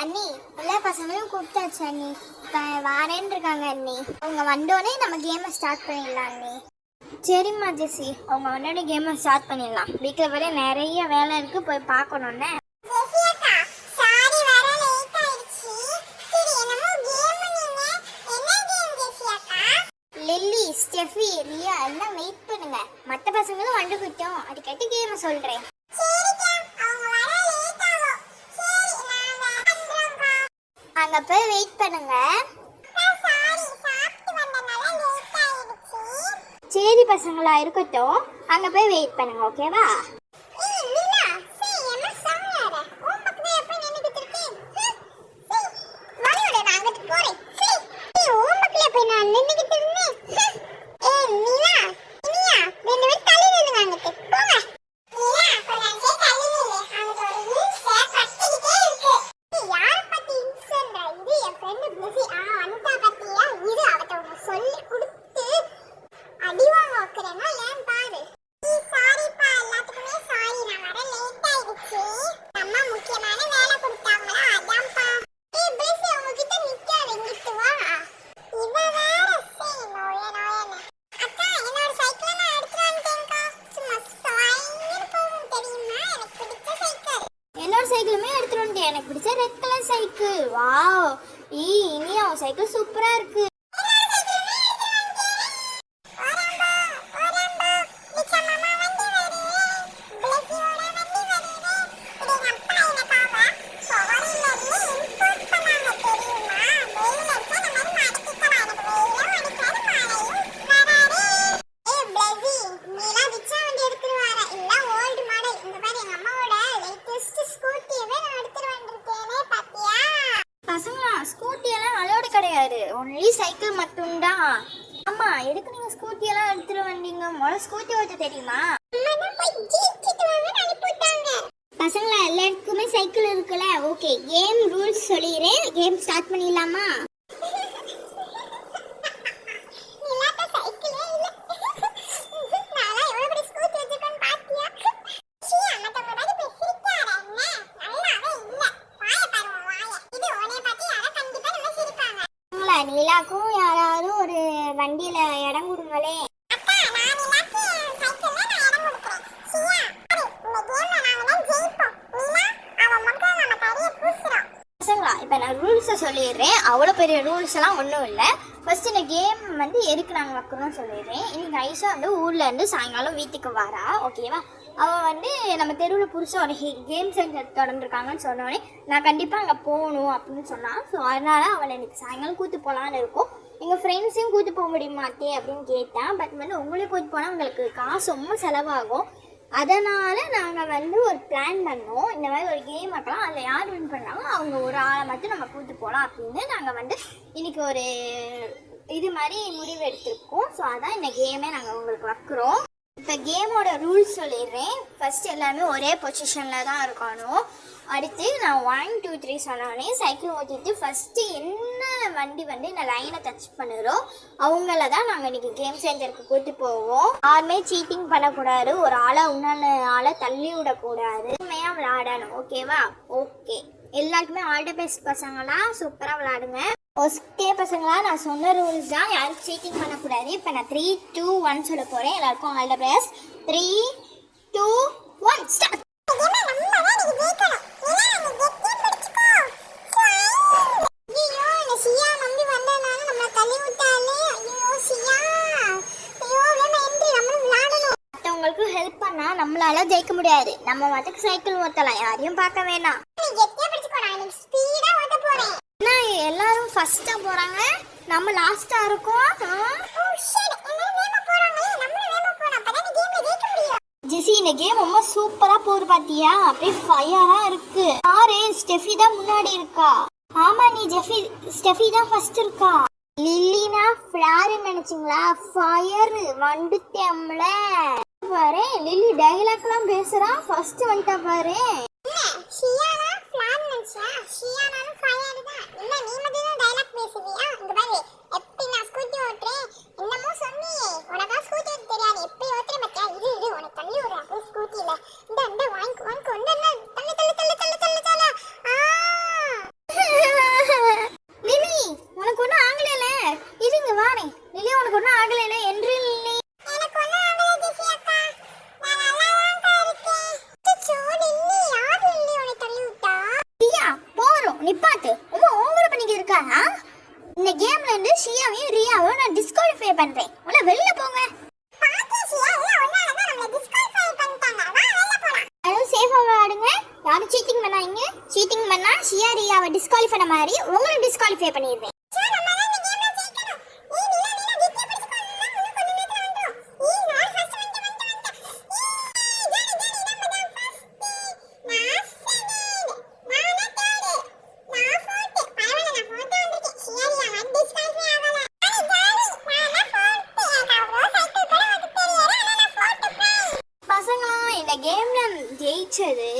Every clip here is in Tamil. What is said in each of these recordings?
அண்ணி எல்லா பசங்களையும் கூப்பிட்டாச்சு அண்ணி. இப்போ வாரேன்னு இருக்காங்க அண்ணி. அவங்க வந்தோடனே நம்ம கேமை ஸ்டார்ட் பண்ணிடலாம் அண்ணி. சரிம்மா ஜெசி, அவங்க வந்தோடனே கேமை ஸ்டார்ட் பண்ணிடலாம். வீட்டில் வர நிறைய வேலை இருக்கு, போய் பார்க்கணுன்னு. லில்லி, ஸ்டெஃபி, ரியா எல்லாம் வெயிட் பண்ணுங்க. மற்ற பசங்களும் வந்துக்கிட்டோம், அதுக்கேட்டு கேமை சொல்றேன். அங்க போய் வெயிட் பண்ணுங்க. சரி பசங்களா இருக்கட்டும், அங்க போய் வெயிட் பண்ணுங்க. ஓகேவா? சைக்கிளுமே எடுத்துட்டு வந்துட்டேன். எனக்கு பிடிச்ச red colour cycle. Wow, Iniya cycle சூப்பரா இருக்கு. ஸ்கூட்டி எல்லாம் அலோடு கிடையாது, ஒன்லி சைக்கிள் மட்டும்தான். ஆமா, எதுக்கு நீங்க ஸ்கூட்டி எல்லாம் எடுத்துட்டு வந்தீங்க? முதல்ல ஸ்கூட்டி ஓட்ட தெரியுமா? பசங்களா எல்லாருக்குமே சைக்கிள் இருக்குல்ல? ஓகே, கேம் ரூல்ஸ் சொல்லிடுறேன். கேம் ஸ்டார்ட் பண்ணிடலாமா? நிலாக்கும் யாராவது ஒரு வண்டியில இடம் கொடுங்களே. இப்ப நான் ரூல்ஸை சொல்லிடுறேன். அவ்வளோ பெரிய ரூல்ஸ் எல்லாம் ஒன்றும் இல்லை. ஃபர்ஸ்ட் இந்த கேம் வந்து எதுக்கு நாங்கள் வைக்கணும்னு சொல்லிடுறேன். இன்னைக்கு ஐஷா வந்து ஊர்ல இருந்து சாயங்காலம் வீட்டுக்கு வரா. ஓகேவா? அவள் வந்து நம்ம தெருவில் புதுசாக ஒரு கேம் சென்டர் தொடர்ந்துருக்காங்கன்னு சொன்னோடனே நான் கண்டிப்பாக அங்கே போகணும் அப்படின்னு சொன்னான். ஸோ அதனால் அவளை எனக்கு சாயங்காலம் கூட்டு போகலான்னு இருக்கும். எங்கள் ஃப்ரெண்ட்ஸையும் கூட்டு போக முடியுமாட்டே அப்படின்னு கேட்டேன். பட் வந்து உங்களையும் கூட்டு போனால் உங்களுக்கு காசு ரொம்ப செலவாகும். அதனால் நாங்கள் வந்து ஒரு பிளான் பண்ணோம். இந்த மாதிரி ஒரு கேம் வைக்கலாம், அதில் யார் வின் பண்ணாலும் அவங்க ஒரு ஆளை மட்டும் நம்ம கூட்டு போகலாம் அப்படின்னு நாங்கள் வந்து இன்றைக்கி ஒரு இது மாதிரி முடிவு எடுத்திருக்கோம். ஸோ அதான் இந்த கேமே நாங்கள் உங்களுக்கு வைக்கிறோம். இப்போ கேமோட ரூல்ஸ் சொல்லிடுறேன். ஃபர்ஸ்ட் எல்லாமே ஒரே பொசிஷனில் தான் இருக்கணும். அடுத்து நான் 1 2 3 சொன்னோடனே சைக்கிள் ஓட்டிட்டு ஃபஸ்ட்டு என்ன வண்டி வந்து இந்த லைனை டச் பண்ணுறோம் அவங்கள தான் நாங்கள் இன்றைக்கி கேம் சென்டருக்கு கூட்டி போவோம். யாருமே சீட்டிங் பண்ணக்கூடாது, ஒரு ஆளை இன்னொன்று ஆளை தள்ளி விடக்கூடாது, உண்மையாக விளையாடணும். ஓகேவா? ஓகே, எல்லாருக்குமே ஆல் தி பெஸ்ட் பசங்களா, சூப்பராக விளையாடுங்க. ஓகே பசங்களா, நான் சொன்ன ரூல்ஸ் தான், யாரும் சீட்டிங் பண்ணக்கூடாது. இப்போ நான் 3 2 1 சொல்ல போகிறேன். எல்லாருக்கும் all the best. 3 2 1 start. Help பண்ணா நம்மளால ஜெயிக்க முடியாது. நம்ம மட்டும் சைக்கிள் ஓட்டலாம், யாரையும் பார்க்க வேண்டாம். எல்லாரும் ஃபர்ஸ்டா போறாங்க, நம்ம லாஸ்டா இருக்கோம். ஜெசி, இந்த கேம் ரொம்ப சூப்பரா போகுது பாத்தியா? அப்படியே ஃபயரா இருக்கு. யாரு? ஸ்டெஃபி தான் முன்னாடி இருக்கா. ஆமா, நீ ஸ்டெஃபி தான் ஃபர்ஸ்ட் இருக்கா. லில்லினா ஃபிளார் நினைச்சீங்களா? ஃபயர் வந்துட்டேம்ல பாரு. லில்லி டைலாக்லாம் பேசுறா, ஃபர்ஸ்ட் வந்துட்டா பாரு. ஷியானா ஃபிளார் நினைச்சா? ஷியானானும் ஃபயர் தான். இல்ல நீ மட்டும் தான் டைலாக் பேசுவியா? இங்க பாரு, எப்படி நான் ஸ்கூட்டி ஓட்றேன் என்னமோ சொன்னியே. உனக்கு ஸ்கூட்டி ஓட்ட தெரியாது, எப்படி ஓட்றே மச்சான். இது உனக்கு தள்ளி விடுறேன் அப்படியே ஸ்கூட்டில. இந்த வாங்கிக்கோ வாங்கிக்கோ. இந்த தள்ளு தள்ளு தள்ளு தள்ளு தள்ளு தள்ளு. நிப்பாட்டு உமா ஓவர் பண்ணிக்கிட்டு இருக்கானா? இந்த கேம்ல இருந்து ஷியாவையும் ரியாவையும் நான் டிஸ்குவாலிஃபை பண்றேன். உள்ள வெளில போங்க. எல்லாரும் சேஃபா ஆடுங்க. யாரும் சீட்டிங் பண்ணாதீங்க. சீட்டிங் பண்ணா ஷியா ரியாவை டிஸ்குவாலிஃபை பண்ண மாதிரி உங்களை டிஸ்குவாலிஃபை பண்ணிடுவேன். கேம்ல ஜெயிச்சது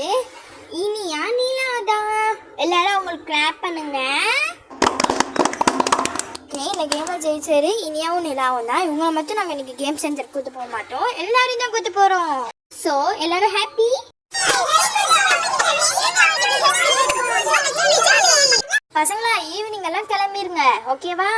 இனியா நீலாதான். எல்லாரும் உங்களுக்கு கிளாப் பண்ணுங்க. இந்த கேம்ல ஜெயிச்சது இனியாவும் நிலாவும் தான். இவங்களை மட்டும் நாங்கள் இன்னைக்கு கேம் சென்டர் கூட்டு போக மாட்டோம், எல்லாரையும் தான் கூட்டு போறோம். ஸோ எல்லாரும் ஹாப்பி. பசங்களா ஈவினிங் எல்லாம் கிளம்பிருங்க, ஓகேவா?